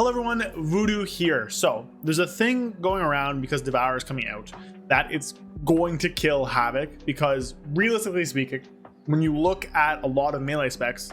Hello everyone, Voodoo here. So there's a thing going around because Devourer is coming out that it's going to kill Havoc, because realistically speaking, when you look at a lot of melee specs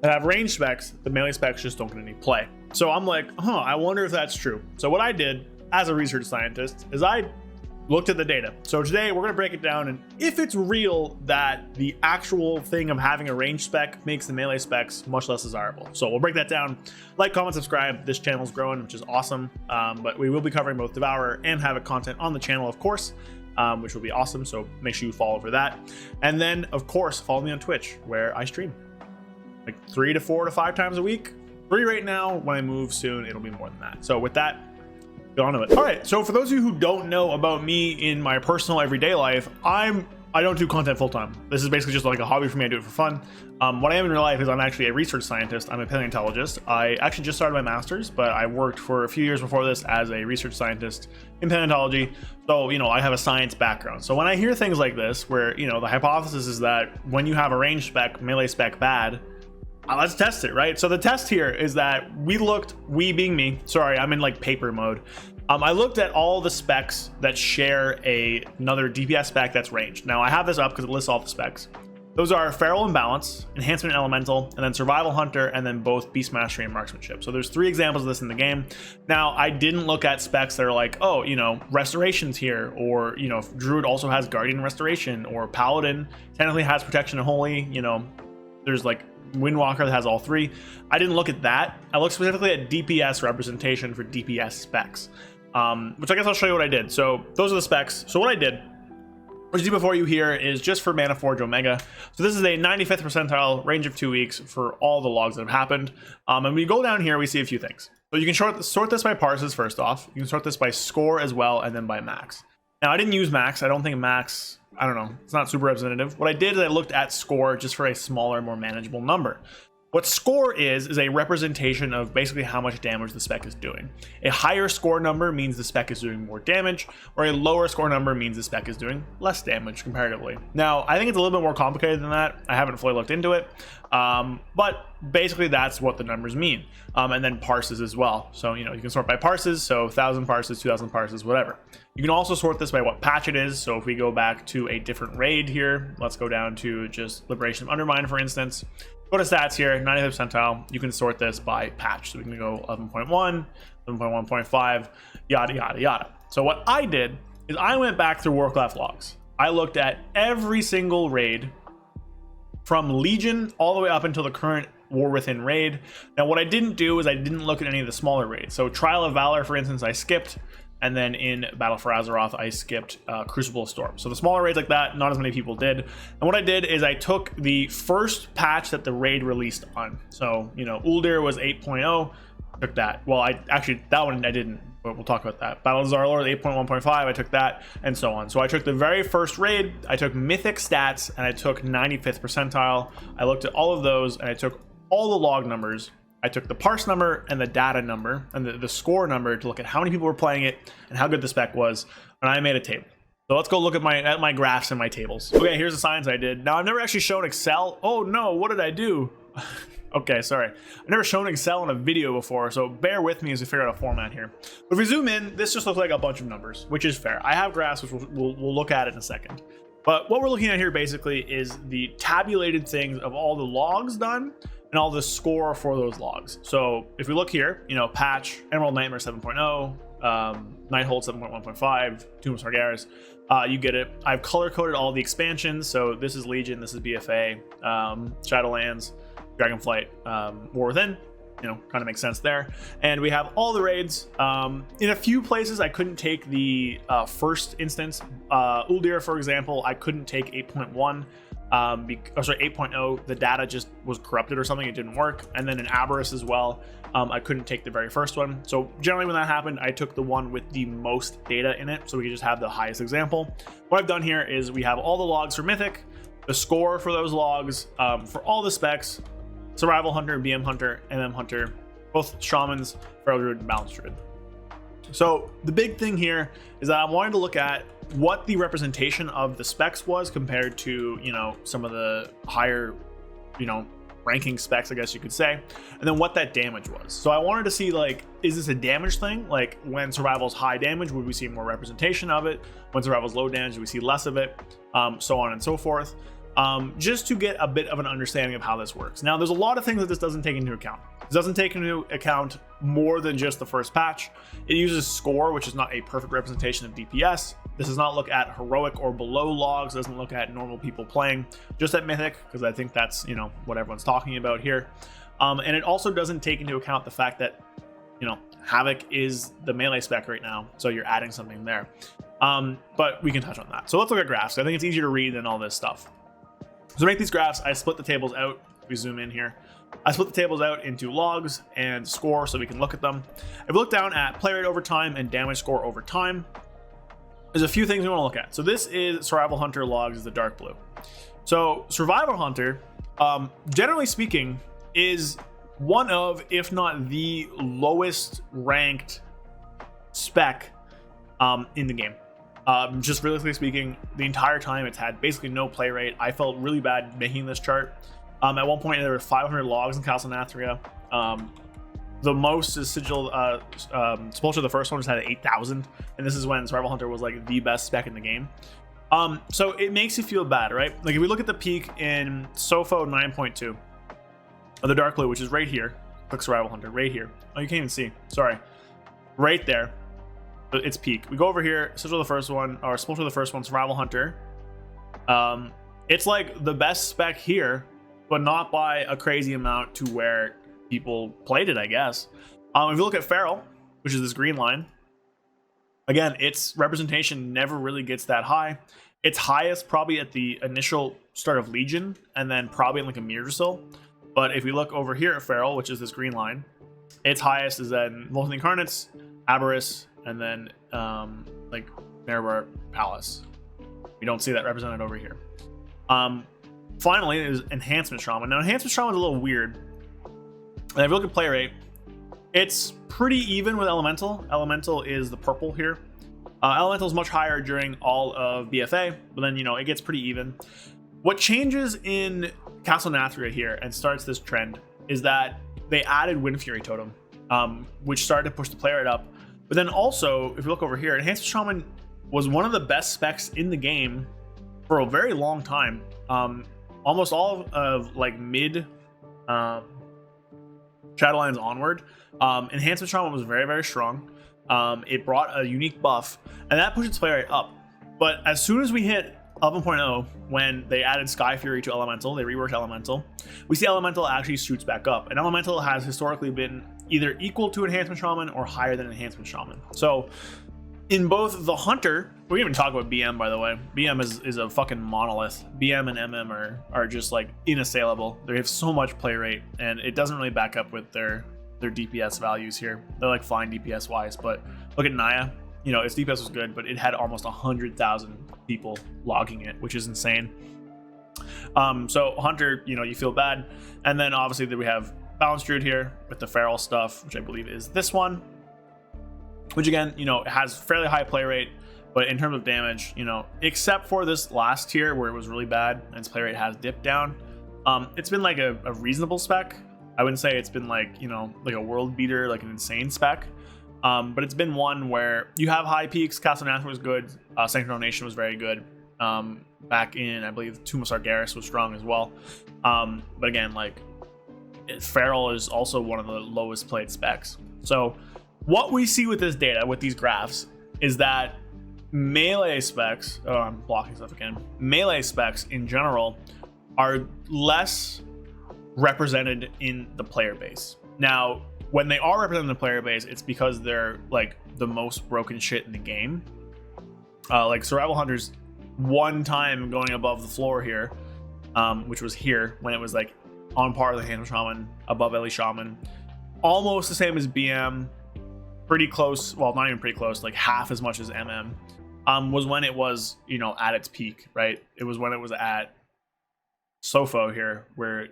that have range specs, the melee specs just don't get any play. So I'm like, I wonder if that's true. So what I did as a research scientist is I looked at the data. So today we're going to break it down, and if it's real that the actual thing of having a range spec makes the melee specs much less desirable. So we'll break that down. Like, comment, subscribe. This channel's growing, which is awesome. But we will be covering both Devourer and Havoc content on the channel, of course, which will be awesome. So make sure you follow for that. And then, of course, follow me on Twitch, where I stream like 3 to 4 to 5 times a week. 3 right now. When I move soon, it'll be more than that. So with that, get on to it. All right, so for those of you who don't know about me in my personal everyday life, I don't do content full-time. This is basically just like a hobby for me. I do it for fun. What I am in real life is I'm actually a research scientist. I'm a paleontologist. I actually just started my master's, but I worked for a few years before this as a research scientist in paleontology. So, I have a science background. So when I hear things like this, where, the hypothesis is that when you have a range spec, melee spec bad, let's test it, right? So the test here is that we being me, sorry, I'm in like paper mode. I looked at all the specs that share another DPS spec that's ranged. Now I have this up because it lists all the specs. Those are Feral and Balance, Enhancement and Elemental, and then Survival Hunter, and then both Beast Mastery and Marksmanship. So there's 3 examples of this in the game. Now I didn't look at specs that are like, Restoration's here, or if Druid also has Guardian Restoration, or Paladin technically has Protection and Holy, there's like Windwalker that has all 3. I didn't look at that. I looked specifically at DPS representation for DPS specs, which I guess I'll show you what I did. So those are the specs. So what I did, what you do before you here, is just for Mana Forge Omega. So this is a 95th percentile, range of 2 weeks for all the logs that have happened. And when we go down here, we see a few things. So you can sort this by parses first off. You can sort this by score as well, and then by max. Now I didn't use max. I don't think max, I don't know, it's not super representative. What I did is I looked at score just for a smaller, more manageable number. What score is a representation of basically how much damage the spec is doing. A higher score number means the spec is doing more damage, or a lower score number means the spec is doing less damage comparatively. Now, I think it's a little bit more complicated than that. I haven't fully looked into it, but basically that's what the numbers mean. And then parses as well. So, you can sort by parses, so 1,000 parses, 2,000 parses, whatever. You can also sort this by what patch it is. So if we go back to a different raid here, let's go down to just Liberation of Undermine, for instance. Go to stats here, 95th percentile. You can sort this by patch. So we can go 11.1, 11.1.5, yada, yada, yada. So what I did is I went back through Warcraft logs. I looked at every single raid from Legion all the way up until the current War Within raid. Now what I didn't do is I didn't look at any of the smaller raids. So Trial of Valor, for instance, I skipped. And then in Battle for Azeroth, I skipped Crucible of Storm. So the smaller raids like that, not as many people did. And what I did is I took the first patch that the raid released on. So, Uldir was 8.0, took that. Well, that one I didn't, but we'll talk about that. Battle of Zarlord 8.1.5, I took that, and so on. So I took the very first raid, I took Mythic stats, and I took 95th percentile. I looked at all of those, and I took all the log numbers. I took the parse number and the data number and the score number to look at how many people were playing it and how good the spec was, and I made a table. So let's go look at my graphs and my tables. Okay, here's the science I did. Now I've never actually shown Excel. Oh no, what did I do? Okay, sorry. I've never shown Excel in a video before, so bear with me as we figure out a format here. But if we zoom in, this just looks like a bunch of numbers, which is fair. I have graphs, which we'll look at in a second. But what we're looking at here basically is the tabulated things of all the logs done and all the score for those logs. So if we look here, patch Emerald Nightmare 7.0, Nighthold 7.1.5, Tomb of Sargeras, you get it. I've color coded all the expansions. So this is Legion, this is BFA, Shadowlands, Dragonflight, War Within. Kind of makes sense there. And we have all the raids. In a few places I couldn't take the first instance. Uldir, for example, I couldn't take 8.1. 8.0, the data just was corrupted or something, it didn't work. And then in Aberrus as well, I couldn't take the very first one. So generally when that happened, I took the one with the most data in it, so we could just have the highest example. What I've done here is we have all the logs for Mythic, the score for those logs, for all the specs, Survival Hunter, BM Hunter, MM Hunter, both Shamans, Feral Druid, and Balanced Druid. So the big thing here is that I wanted to look at what the representation of the specs was compared to, some of the higher, ranking specs, I guess you could say, and then what that damage was. So I wanted to see, like, is this a damage thing? Like, when survival's high damage, would we see more representation of it? When survival's low damage, do we see less of it? So on and so forth. Just to get a bit of an understanding of how this works. Now, there's a lot of things that this doesn't take into account. It doesn't take into account more than just the first patch. It uses score, which is not a perfect representation of DPS. This does not look at heroic or below logs. It doesn't look at normal people playing, just at mythic, because I think that's, you know, what everyone's talking about here. And it also doesn't take into account the fact that, you know, Havoc is the melee spec right now, so you're adding something there. But we can touch on that. So let's look at graphs. I think it's easier to read than all this stuff. So to make these graphs, I split the tables out. We zoom in here. I split the tables out into logs and score so we can look at them. If we look down at play rate over time and damage score over time, there's a few things we want to look at. So this is Survival Hunter logs, is the dark blue. So Survival Hunter, generally speaking, is one of, if not the lowest ranked spec in the game. Just realistically speaking, the entire time it's had basically no play rate. I felt really bad making this chart. At one point there were 500 logs in Castle Nathria. The most is Sigil, Sepulture, the first one, just had 8,000, and this is when Survival Hunter was like the best spec in the game. So it makes you feel bad, right? Like if we look at the peak in SOFO 9.2 of the dark blue, which is right here, click Survival Hunter, right here. Oh, you can't even see, sorry. Right there, its peak. We go over here, Sigil the first one, or Sepulture the first one, Survival Hunter. It's like the best spec here, but not by a crazy amount to where people played it, I guess. If you look at Feral, which is this green line, again, its representation never really gets that high. It's highest probably at the initial start of Legion, and then probably in like a Mirrorsil. But if we look over here at Feral, which is this green line, its highest is then Molten Incarnates, Aberrus, and then like Nerebar Palace. We don't see that represented over here. Finally, is Enhancement Shaman. Now, Enhancement Shaman is a little weird. And if you look at play rate, it's pretty even with Elemental. Elemental is the purple here. Elemental is much higher during all of BFA, but then, you know, it gets pretty even. What changes in Castle Nathria here and starts this trend is that they added Wind Fury Totem, which started to push the play rate up. But then also, if you look over here, Enhancement Shaman was one of the best specs in the game for a very long time. Almost all of like mid Shadowlands onward, Enhancement Shaman was very, very strong. It brought a unique buff, and that pushed its play rate up. But as soon as we hit 11.0, when they added Sky Fury to Elemental, they reworked Elemental, we see Elemental actually shoots back up. And Elemental has historically been either equal to Enhancement Shaman or higher than Enhancement Shaman. So in both the Hunter, we didn't even talk about BM, by the way. BM is a fucking monolith. BM and MM are just like inassailable. They have so much play rate, and it doesn't really back up with their DPS values here. They're like fine DPS wise, but look at Naya. You know, its DPS was good, but it had almost 100,000 people logging it, which is insane. So Hunter, you know, you feel bad. And then obviously we have Balance Druid here with the Feral stuff, which I believe is this one, which again, you know, it has fairly high play rate, but in terms of damage, you know, except for this last tier where it was really bad and its play rate has dipped down, it's been like a reasonable spec. I wouldn't say it's been like, you know, like a world beater, like an insane spec. But it's been one where you have high peaks. Castle Nathria was good. Sanctum Nation was very good. Back in, I believe, Tomb of Sargeras was strong as well. But again, like, Feral is also one of the lowest played specs. So what we see with this data, with these graphs, is that melee specs, oh, I'm blocking stuff again. Melee specs in general are less represented in the player base. Now, when they are represented in the player base, it's because they're like the most broken shit in the game. Like Survival Hunter's one time going above the floor here, which was here when it was like on par with the Enhancement Shaman, above Ellie Shaman, almost the same as BM, pretty close. Well, not even pretty close, like half as much as MM. Was when it was, you know, at its peak, right? It was when it was at SOFO here, where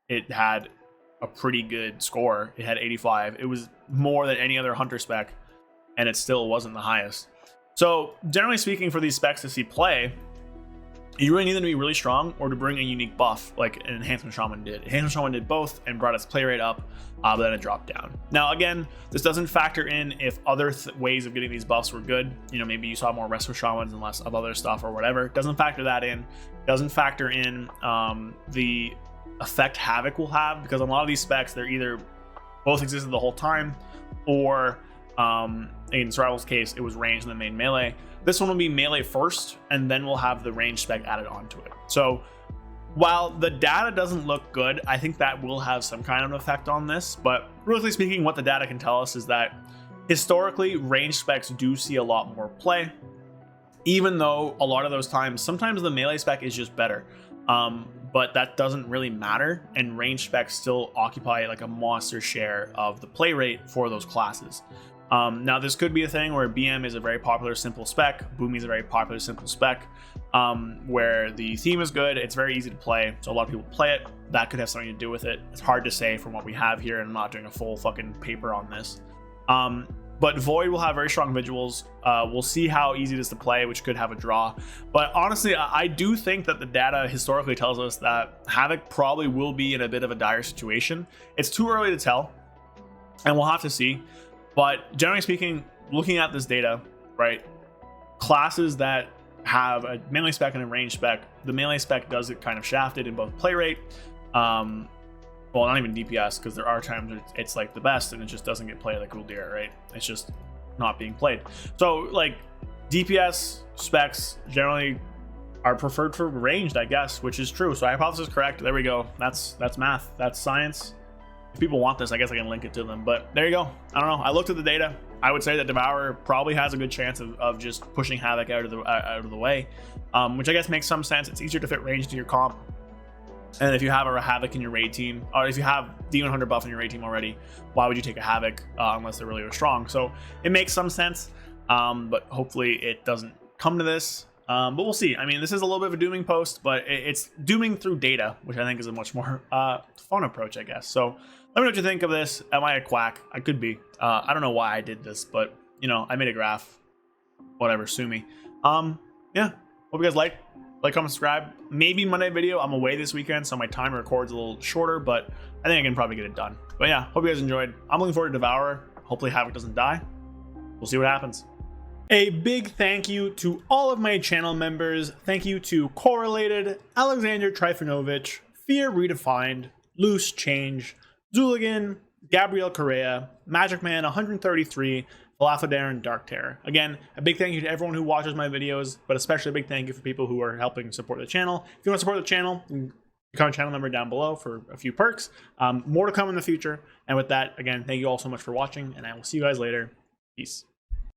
it had a pretty good score. It had 85. It was more than any other Hunter spec, and it still wasn't the highest. So generally speaking, for these specs to see play, You really need them to be really strong or to bring a unique buff like an Enhancement Shaman did. Enhancement Shaman did both and brought its play rate up, but then it dropped down. Now, again, this doesn't factor in if other ways of getting these buffs were good. You know, maybe you saw more Resto Shamans and less of other stuff or whatever. It doesn't factor that in. It doesn't factor in the effect Havoc will have, because on a lot of these specs, they're either both existed the whole time, or in Survival's case, it was ranged and then made melee. This one will be melee first, and then we'll have the range spec added onto it. So while the data doesn't look good, I think that will have some kind of effect on this. But really speaking, what the data can tell us is that historically, range specs do see a lot more play, even though a lot of those times, sometimes the melee spec is just better. But that doesn't really matter, and range specs still occupy like a monster share of the play rate for those classes. Now, this could be a thing where BM is a very popular simple spec, Boomy is a very popular simple spec, where the theme is good, it's very easy to play, so a lot of people play it. That could have something to do with it. It's hard to say from what we have here, and I'm not doing a full fucking paper on this. But Void will have very strong visuals. We'll see how easy it is to play, which could have a draw. But honestly, I do think that the data historically tells us that Havoc probably will be in a bit of a dire situation. It's too early to tell, and we'll have to see. But generally speaking, looking at this data, right, classes that have a melee spec and a range spec, the melee spec does it kind of shafted in both play rate, well, not even DPS, because there are times where it's like the best and it just doesn't get played like Gul'dir, right? It's just not being played. So like DPS specs generally are preferred for ranged, I guess, which is true. So hypothesis correct. There we go. That's math. That's science. If people want this, I guess I can link it to them. But there you go. I don't know. I looked at the data. I would say that Devourer probably has a good chance of just pushing Havoc out of the way, which I guess makes some sense. It's easier to fit range to your comp. And if you have a Havoc in your raid team, or if you have Demon Hunter buff in your raid team already, why would you take a Havoc unless they're really, really strong? So it makes some sense, but hopefully it doesn't come to this. But we'll see. I mean, this is a little bit of a dooming post, but it's dooming through data, which I think is a much more fun approach, I guess. So let me know what you think of this. Am I a quack? I could be. I don't know why I did this, but, you know, I made a graph. Whatever, sue me. Yeah, hope you guys like, comment, subscribe. Maybe Monday video. I'm away this weekend, so my time records a little shorter, but I think I can probably get it done. But yeah, hope you guys enjoyed. I'm looking forward to Devourer. Hopefully Havoc doesn't die. We'll see what happens. A big thank you to all of my channel members. Thank you to Correlated, Alexander Trifonovich, Fear Redefined, Loose Change, Zooligan, Gabriel Correa, Magic Man 133, Falafadar, and Dark Terror. Again, a big thank you to everyone who watches my videos, but especially a big thank you for people who are helping support the channel. If you want to support the channel, become a channel member down below for a few perks. More to come in the future. And with that, again, thank you all so much for watching, and I will see you guys later. Peace.